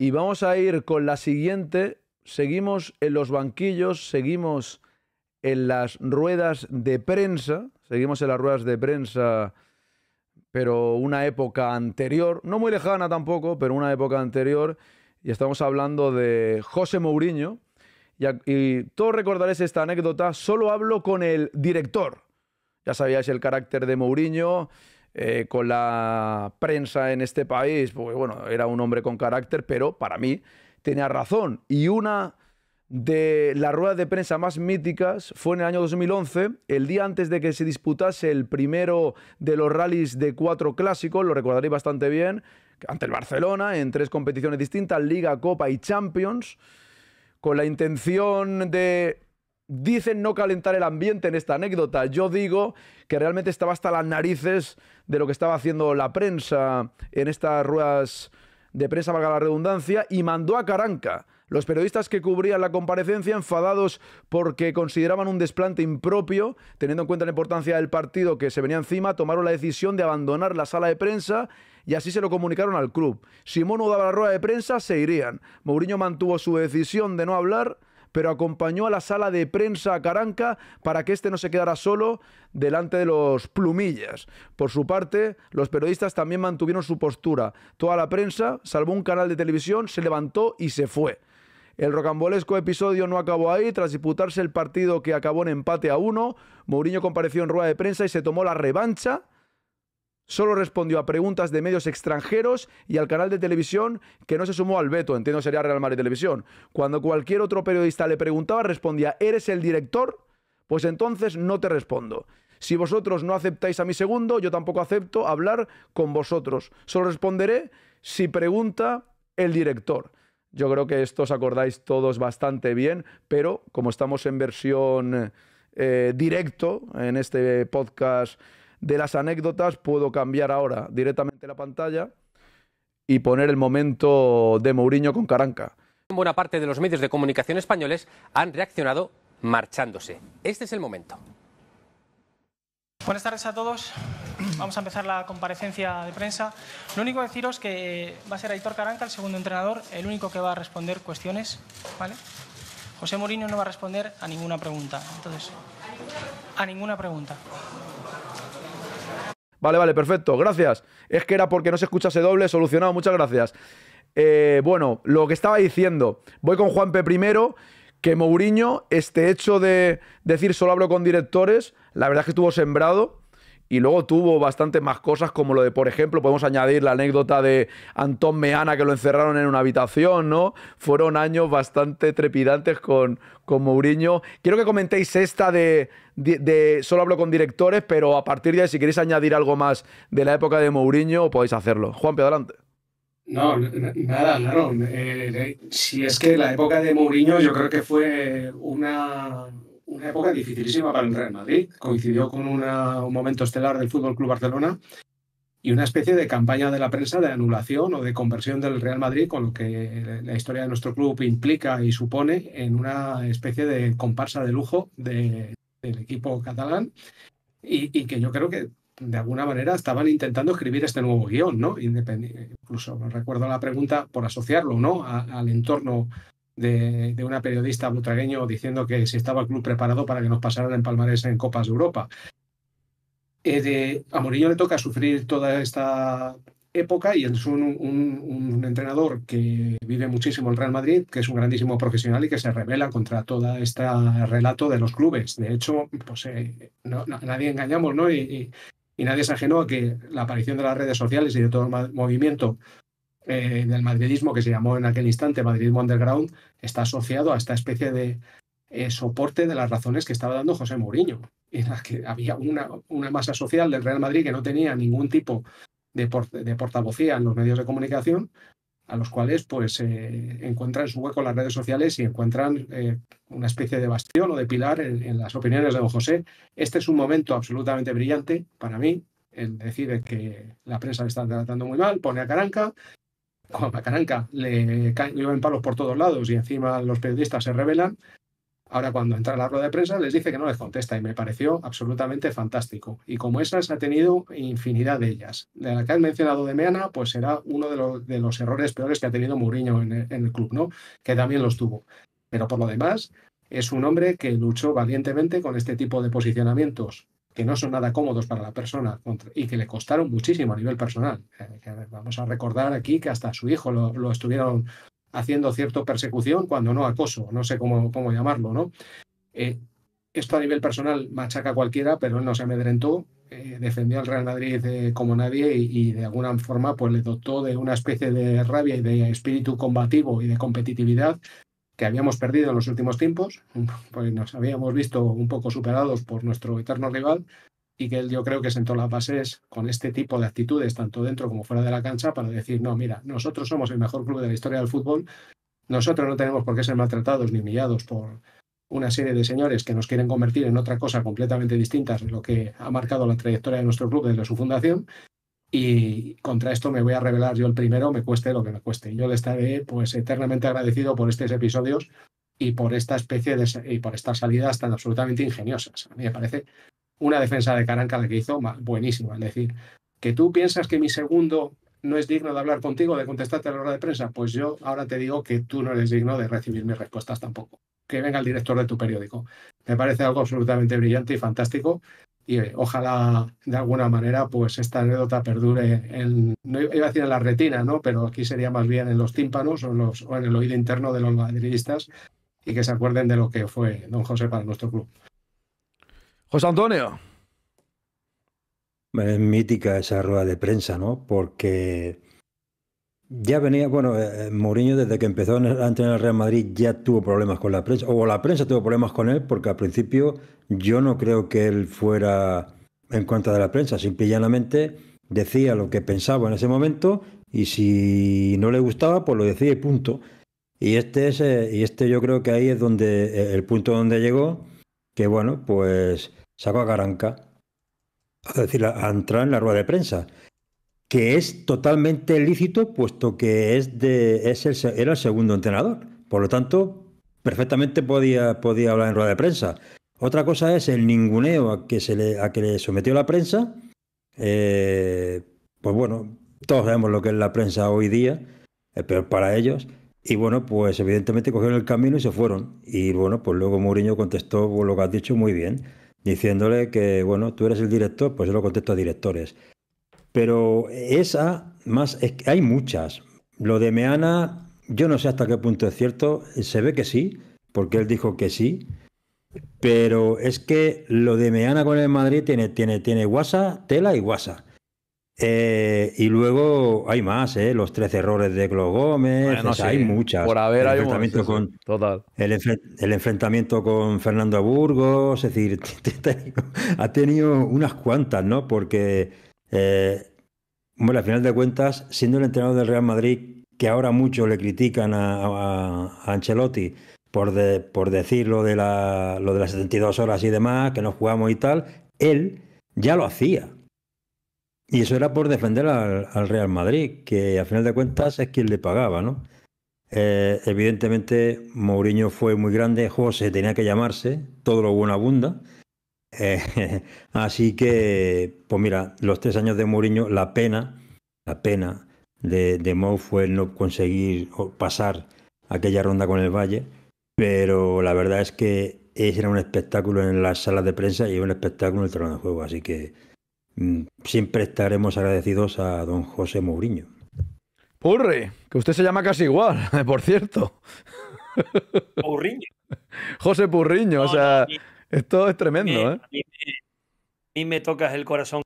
Y vamos a ir con la siguiente. Seguimos en los banquillos, seguimos en las ruedas de prensa. Seguimos en las ruedas de prensa, pero una época anterior. No muy lejana tampoco, pero una época anterior. Y estamos hablando de José Mourinho. Y todos recordaréis esta anécdota. Solo hablo con el director. Ya sabíais el carácter de Mourinho. Con la prensa en este país, pues bueno, era un hombre con carácter, pero para mí tenía razón. Y una de las ruedas de prensa más míticas fue en el año 2011, el día antes de que se disputase el primero de los rallies de 4 clásicos, lo recordaréis bastante bien, ante el Barcelona, en 3 competiciones distintas, Liga, Copa y Champions, con la intención de... Dicen no calentar el ambiente en esta anécdota. Yo digo que realmente estaba hasta las narices de lo que estaba haciendo la prensa en estas ruedas de prensa, valga la redundancia, y mandó a Caranca. Los periodistas que cubrían la comparecencia, enfadados porque consideraban un desplante impropio, teniendo en cuenta la importancia del partido que se venía encima, tomaron la decisión de abandonar la sala de prensa y así se lo comunicaron al club. Si Mono daba la rueda de prensa, se irían. Mourinho mantuvo su decisión de no hablar, pero acompañó a la sala de prensa a Caranca para que éste no se quedara solo delante de los plumillas. Por su parte, los periodistas también mantuvieron su postura. Toda la prensa, salvo un canal de televisión, se levantó y se fue. El rocambolesco episodio no acabó ahí. Tras disputarse el partido que acabó en empate a 1, Mourinho compareció en rueda de prensa y se tomó la revancha. Solo respondió a preguntas de medios extranjeros y al canal de televisión que no se sumó al veto, entiendo sería Real Madrid Televisión. Cuando cualquier otro periodista le preguntaba, respondía: ¿eres el director? Pues entonces no te respondo. Si vosotros no aceptáis a mi segundo, yo tampoco acepto hablar con vosotros. Solo responderé si pregunta el director. Yo creo que esto os acordáis todos bastante bien, pero como estamos en versión directo en este podcast de las anécdotas, puedo cambiar ahora directamente la pantalla y poner el momento de Mourinho con Caranca. Buena parte de los medios de comunicación españoles han reaccionado marchándose. Este es el momento. Buenas tardes a todos. Vamos a empezar la comparecencia de prensa. Lo único que deciros que va a ser Aitor Caranca, el segundo entrenador, el único que va a responder cuestiones, ¿vale? José Mourinho no va a responder a ninguna pregunta. Entonces, a ninguna pregunta. Vale, perfecto, gracias. Es que era porque no se escuchase doble, solucionado, muchas gracias. Bueno, lo que estaba diciendo, voy con Juanpe primero, que Mourinho, este hecho de decir solo hablo con directores, la verdad es que estuvo sembrado y luego tuvo bastantes más cosas, como lo de, por ejemplo, podemos añadir la anécdota de Antón Meana, que lo encerraron en una habitación, ¿no? Fueron años bastante trepidantes con Mourinho. Quiero que comentéis esta de solo hablo con directores, pero a partir de ahí, si queréis añadir algo más de la época de Mourinho, podéis hacerlo. Juanpe, adelante. No, nada, claro. Si es que la época de Mourinho yo creo que fue una época dificilísima para el Real Madrid. Coincidió con un momento estelar del Fútbol Club Barcelona y una especie de campaña de la prensa de anulación o de conversión del Real Madrid, con lo que la historia de nuestro club implica y supone, en una especie de comparsa de lujo del equipo catalán y que yo creo que de alguna manera estaban intentando escribir este nuevo guión, ¿no? Incluso recuerdo la pregunta, por asociarlo, ¿no?, al entorno de una periodista butragueño diciendo que si estaba el club preparado para que nos pasaran en palmarés en Copas de Europa. A Mourinho le toca sufrir toda esta época y es un entrenador que vive muchísimo el Real Madrid, que es un grandísimo profesional y que se rebela contra todo este relato de los clubes. De hecho, pues nadie engañamos, ¿no? Y nadie es ajeno a que la aparición de las redes sociales y de todo el movimiento del madridismo, que se llamó en aquel instante madridismo underground, está asociado a esta especie de soporte de las razones que estaba dando José Mourinho, en las que había una masa social del Real Madrid que no tenía ningún tipo de portavocía en los medios de comunicación, a los cuales pues encuentran su hueco en las redes sociales y encuentran una especie de bastión o de pilar en las opiniones de don José. Este es un momento absolutamente brillante para mí. Él decide que la prensa le está tratando muy mal, pone a Caranca. Cuando a Caranca le llueven palos por todos lados y encima los periodistas se rebelan, Ahora, cuando entra a la rueda de prensa, les dice que no les contesta y me pareció absolutamente fantástico. Y como esas ha tenido infinidad de ellas. De la que has mencionado de Meana, pues será uno de los errores peores que ha tenido Mourinho en el club, ¿no? Que también los tuvo. Pero por lo demás, es un hombre que luchó valientemente con este tipo de posicionamientos que no son nada cómodos para la persona y que le costaron muchísimo a nivel personal. Vamos a recordar aquí que hasta su hijo lo estuvieron haciendo cierta persecución, cuando no acoso, no sé cómo llamarlo, ¿no? Eh, Esto a nivel personal machaca a cualquiera, pero él no se amedrentó, defendió al Real Madrid como nadie y de alguna forma pues le dotó de una especie de rabia y de espíritu combativo y de competitividad que habíamos perdido en los últimos tiempos, pues nos habíamos visto un poco superados por nuestro eterno rival y que él yo creo que sentó las bases con este tipo de actitudes, tanto dentro como fuera de la cancha, para decir, no, mira, nosotros somos el mejor club de la historia del fútbol, nosotros no tenemos por qué ser maltratados ni humillados por una serie de señores que nos quieren convertir en otra cosa completamente distinta de lo que ha marcado la trayectoria de nuestro club desde su fundación. Y contra esto me voy a revelar yo el primero, me cueste lo que me cueste. Yo le estaré pues eternamente agradecido por estos episodios y por esta especie y por estas salidas tan absolutamente ingeniosas. A mí me parece una defensa de Caranca la que hizo buenísima. Es decir, que tú piensas que mi segundo no es digno de hablar contigo, de contestarte a la hora de prensa, pues yo ahora te digo que tú no eres digno de recibir mis respuestas tampoco. Que venga el director de tu periódico. Me parece algo absolutamente brillante y fantástico. Y ojalá de alguna manera pues esta anécdota perdure no iba a decir en la retina, ¿no? Pero aquí sería más bien en los tímpanos o en el oído interno de los madridistas y que se acuerden de lo que fue don José para nuestro club. José Antonio. Es mítica esa rueda de prensa, ¿no? Porque ya venía, bueno, Mourinho desde que empezó a entrenar el Real Madrid ya tuvo problemas con la prensa, o la prensa tuvo problemas con él, porque al principio yo no creo que él fuera en contra de la prensa, simple y llanamente decía lo que pensaba en ese momento y si no le gustaba, pues lo decía y punto. Y este yo creo que ahí es donde el punto donde llegó, que bueno, pues sacó a Caranca, es decir, a entrar en la rueda de prensa, que es totalmente lícito, puesto que era el segundo entrenador. Por lo tanto, perfectamente podía hablar en rueda de prensa. Otra cosa es el ninguneo a que le sometió la prensa. Pues bueno, todos sabemos lo que es la prensa hoy día, pero para ellos. Y bueno, pues evidentemente cogieron el camino y se fueron. Y bueno, pues luego Mourinho contestó por lo que has dicho muy bien, diciéndole que, bueno, tú eres el director, pues yo lo contesto a directores. Pero es que hay muchas. Lo de Meana, yo no sé hasta qué punto es cierto, se ve que sí, porque él dijo que sí, pero es que lo de Meana con el Madrid tiene guasa, tela y guasa. Y luego hay más, los 13 errores de Glo Gómez, Bueno, sí. Hay muchas. Por haber el hay enfrentamiento sí. Total. El enfrentamiento con Fernando Burgos, es decir, ha tenido unas cuantas, ¿no? Porque, bueno, al final de cuentas, siendo el entrenador del Real Madrid, que ahora muchos le critican a Ancelotti por decir lo de las 72 horas y demás, que nos jugamos y tal, él ya lo hacía. Y eso era por defender al Real Madrid, que al final de cuentas es quien le pagaba, ¿no? Evidentemente, Mourinho fue muy grande, José tenía que llamarse, todo lo bueno abunda. Así que, pues mira, los 3 años de Mourinho, la pena de Mou fue no conseguir pasar aquella ronda con el Valle, pero la verdad es que era un espectáculo en las salas de prensa y un espectáculo en el terreno de juego, así que siempre estaremos agradecidos a don José Mourinho. Purri, que usted se llama casi igual, por cierto. Purriño. José Purriño, No, o sea, no, esto es tremendo, ¿eh? A mí me tocas el corazón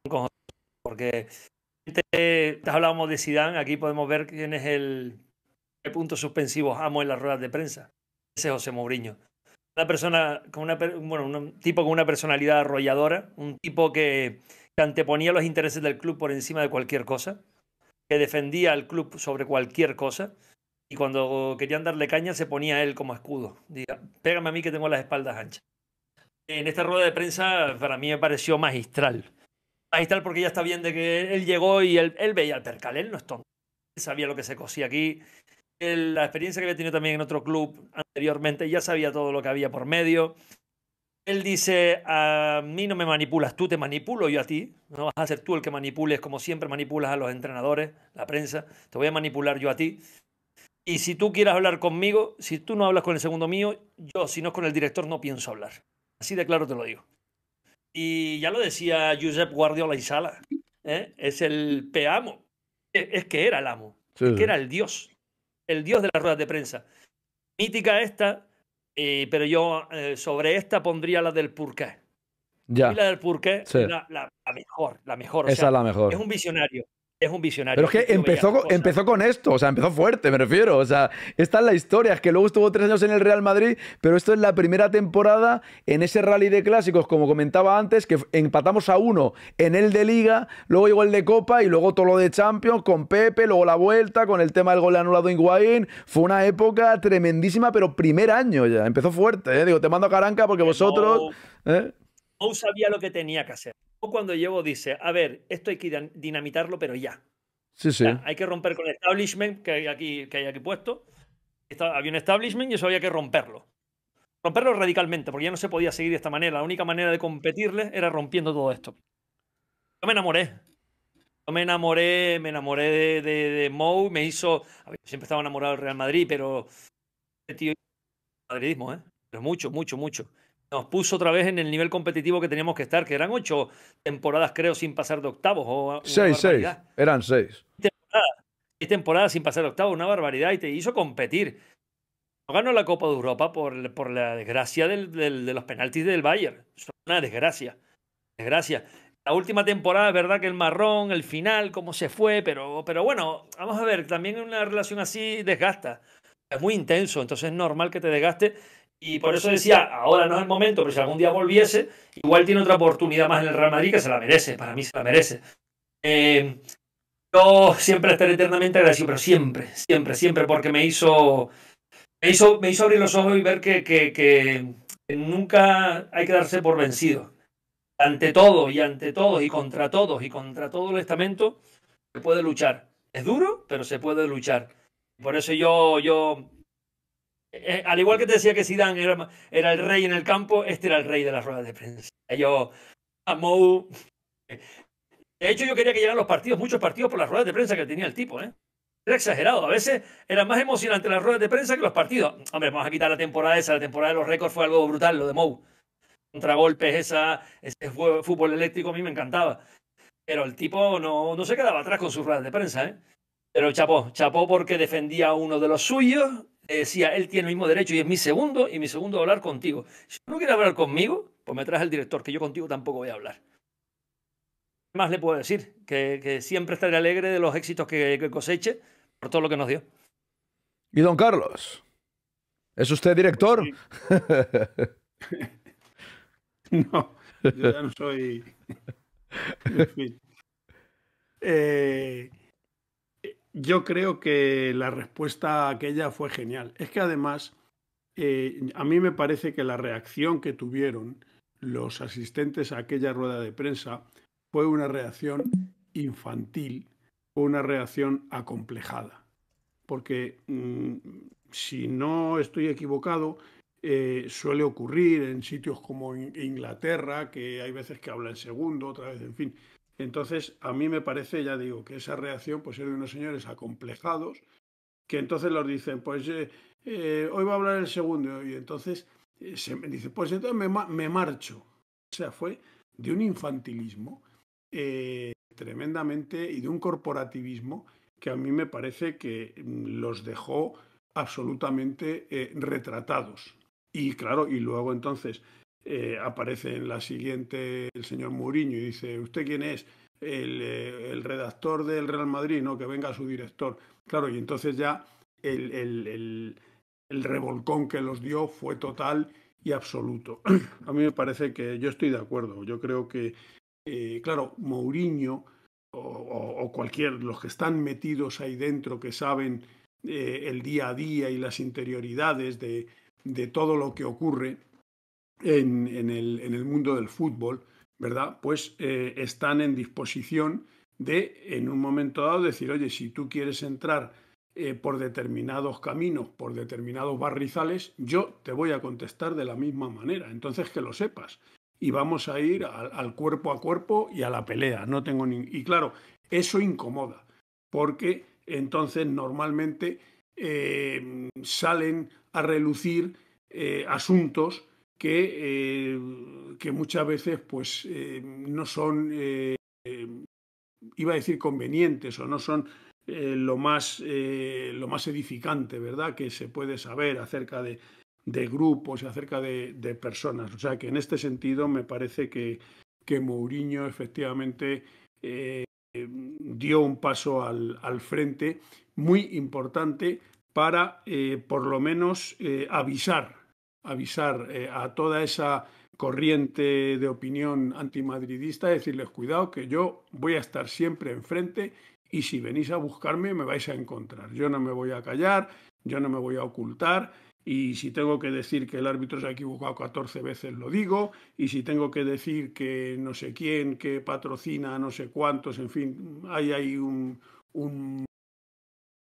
con José, porque hablábamos de Zidane, aquí podemos ver quién es el punto suspensivo amo en las ruedas de prensa. Ese es José Mourinho. Una persona un tipo con una personalidad arrolladora, un tipo que anteponía los intereses del club por encima de cualquier cosa, que defendía al club sobre cualquier cosa, y cuando querían darle caña se ponía él como escudo. Diga, pégame a mí que tengo las espaldas anchas. En esta rueda de prensa para mí me pareció magistral. Magistral porque ya está bien de que él llegó y él veía el percal, él no es tonto. Él sabía lo que se cosía aquí. la experiencia que había tenido también en otro club anteriormente, ya sabía todo lo que había por medio. Él dice, a mí no me manipulas, tú te manipulo yo a ti. No vas a ser tú el que manipules como siempre manipulas a los entrenadores, la prensa. Te voy a manipular yo a ti. Y si tú quieres hablar conmigo, si tú no hablas con el segundo mío, yo, si no es con el director, no pienso hablar. Así de claro te lo digo. Y ya lo decía Josep Guardiola y Sala, ¿eh? Es el peamo. Es que era el amo, Sí, es que sí. era el dios de las ruedas de prensa. Mítica esta, pero yo sobre esta pondría la del Purqué. Ya, Y la del Purqué sí. es la mejor. O Esa sea, es la mejor. es un visionario. Es un visionario. Pero es que El tío veía las cosas. empezó con esto, o sea, empezó fuerte, me refiero. O sea, esta es la historia, es que luego estuvo 3 años en el Real Madrid, pero esto es la primera temporada en ese rally de clásicos, como comentaba antes, que empatamos a 1 en el de Liga, luego llegó el de Copa y luego todo lo de Champions con Pepe, luego la vuelta con el tema del gol anulado en Higuaín. Fue una época tremendísima, pero primer año ya, empezó fuerte, ¿eh? Digo, te mando a Caranca porque vosotros... ¿eh? Mou sabía lo que tenía que hacer. O cuando llegó dice, a ver, esto hay que dinamitarlo, pero ya. Sí, sí. Ya, hay que romper con el establishment que hay aquí puesto. Había un establishment y eso había que romperlo. Romperlo radicalmente, porque ya no se podía seguir de esta manera. La única manera de competirle era rompiendo todo esto. Yo me enamoré. De Mou. Me hizo... A ver, siempre estaba enamorado del Real Madrid, pero... Este tío... Madridismo, ¿eh? Pero mucho. Nos puso otra vez en el nivel competitivo que teníamos que estar, que eran 8 temporadas, creo, sin pasar de octavos. O 6, eran 6. 6 temporadas sin pasar de octavos, una barbaridad, y te hizo competir. No ganó la Copa de Europa por la desgracia de los penaltis del Bayern. Es una desgracia. La última temporada, es verdad que el marrón, el final, cómo se fue, pero bueno, vamos a ver, también una relación así desgasta. Es muy intenso, entonces es normal que te desgaste. Y por eso decía, ahora no es el momento, pero si algún día volviese, igual tiene otra oportunidad más en el Real Madrid que se la merece, para mí se la merece. Yo siempre estaré eternamente agradecido, pero siempre, porque me hizo abrir los ojos y ver que nunca hay que darse por vencido. Ante todo y contra todos todo el estamento se puede luchar. Es duro, pero se puede luchar. Por eso yo al igual que te decía que Zidane era el rey en el campo, este era el rey de las ruedas de prensa. Yo, Mou... De hecho, yo quería que llegaran los partidos, muchos partidos por las ruedas de prensa que tenía el tipo, ¿eh? Era exagerado. A veces era más emocionante las ruedas de prensa que los partidos. Hombre, vamos a quitar la temporada esa. La temporada de los récords fue algo brutal, lo de Mou. Contragolpes, ese fútbol eléctrico a mí me encantaba. Pero el tipo no se quedaba atrás con sus ruedas de prensa, ¿eh? Pero chapó porque defendía a uno de los suyos. Decía, él tiene el mismo derecho y es mi segundo va a hablar contigo. Si no quiere hablar conmigo, pues me traes el director, que yo contigo tampoco voy a hablar. ¿Qué más le puedo decir? Que siempre estaré alegre de los éxitos que coseche por todo lo que nos dio. ¿Y don Carlos? ¿Es usted director? Sí. No, yo ya no soy... En fin. Yo creo que la respuesta a aquella fue genial. Es que además, a mí me parece que la reacción que tuvieron los asistentes a aquella rueda de prensa fue una reacción infantil, fue una reacción acomplejada. Porque, si no estoy equivocado, suele ocurrir en sitios como Inglaterra, que hay veces que habla en segundo, otra vez, en fin. Entonces, a mí me parece, ya digo, que esa reacción pues es de unos señores acomplejados, que entonces los dicen, pues hoy va a hablar el segundo, y entonces se me dice, pues entonces me marcho. O sea, fue de un infantilismo tremendamente y de un corporativismo que a mí me parece que los dejó absolutamente retratados. Y claro, y luego entonces aparece en la siguiente el señor Mourinho y dice, ¿usted quién es? El redactor del Real Madrid, ¿no? Que venga su director. Claro, y entonces ya el revolcón que los dio fue total y absoluto. A mí me parece que yo estoy de acuerdo. Yo creo que, claro, Mourinho o los que están metidos ahí dentro, que saben el día a día y las interioridades de todo lo que ocurre en el mundo del fútbol, ¿verdad? Pues están en disposición de, en un momento dado, decir, oye, si tú quieres entrar por determinados caminos, por determinados barrizales, yo te voy a contestar de la misma manera. Entonces, que lo sepas. Y vamos a ir al cuerpo a cuerpo y a la pelea. No tengo y claro, eso incomoda, porque entonces normalmente salen a relucir asuntos que muchas veces pues no son, iba a decir convenientes, o no son lo más edificante, ¿verdad?, que se puede saber acerca de grupos y acerca de personas. O sea que en este sentido me parece que Mourinho efectivamente dio un paso al frente muy importante para por lo menos avisar a toda esa corriente de opinión antimadridista, decirles cuidado que yo voy a estar siempre enfrente y si venís a buscarme me vais a encontrar. Yo no me voy a callar, yo no me voy a ocultar. Y si tengo que decir que el árbitro se ha equivocado 14 veces, lo digo. Y si tengo que decir que no sé quién, que patrocina no sé cuántos, en fin, hay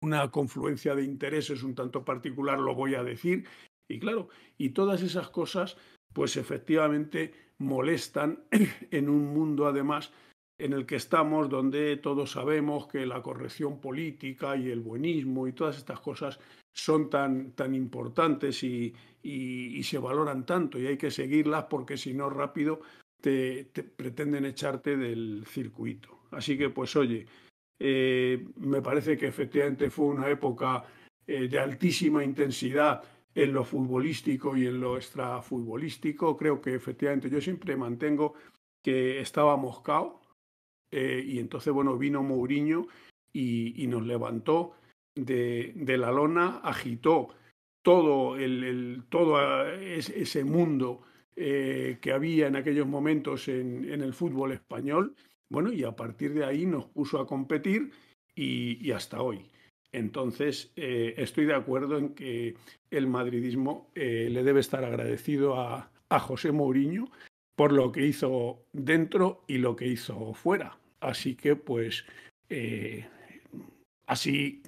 una confluencia de intereses un tanto particular, lo voy a decir. Y claro, y todas esas cosas, pues efectivamente molestan en un mundo además en el que estamos, donde todos sabemos que la corrección política y el buenismo y todas estas cosas son tan importantes y se valoran tanto y hay que seguirlas porque si no rápido te pretenden echarte del circuito. Así que pues oye, me parece que efectivamente fue una época de altísima intensidad en lo futbolístico y en lo extrafutbolístico. Creo que efectivamente yo siempre mantengo que estaba moscao. Y entonces, bueno, vino Mourinho y nos levantó de la lona, agitó todo ese mundo que había en aquellos momentos en el fútbol español. Bueno, y a partir de ahí nos puso a competir y hasta hoy. Entonces, estoy de acuerdo en que el madridismo le debe estar agradecido a José Mourinho por lo que hizo dentro y lo que hizo fuera. Así que, pues, así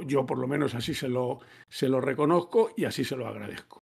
yo por lo menos así se lo reconozco y así se lo agradezco.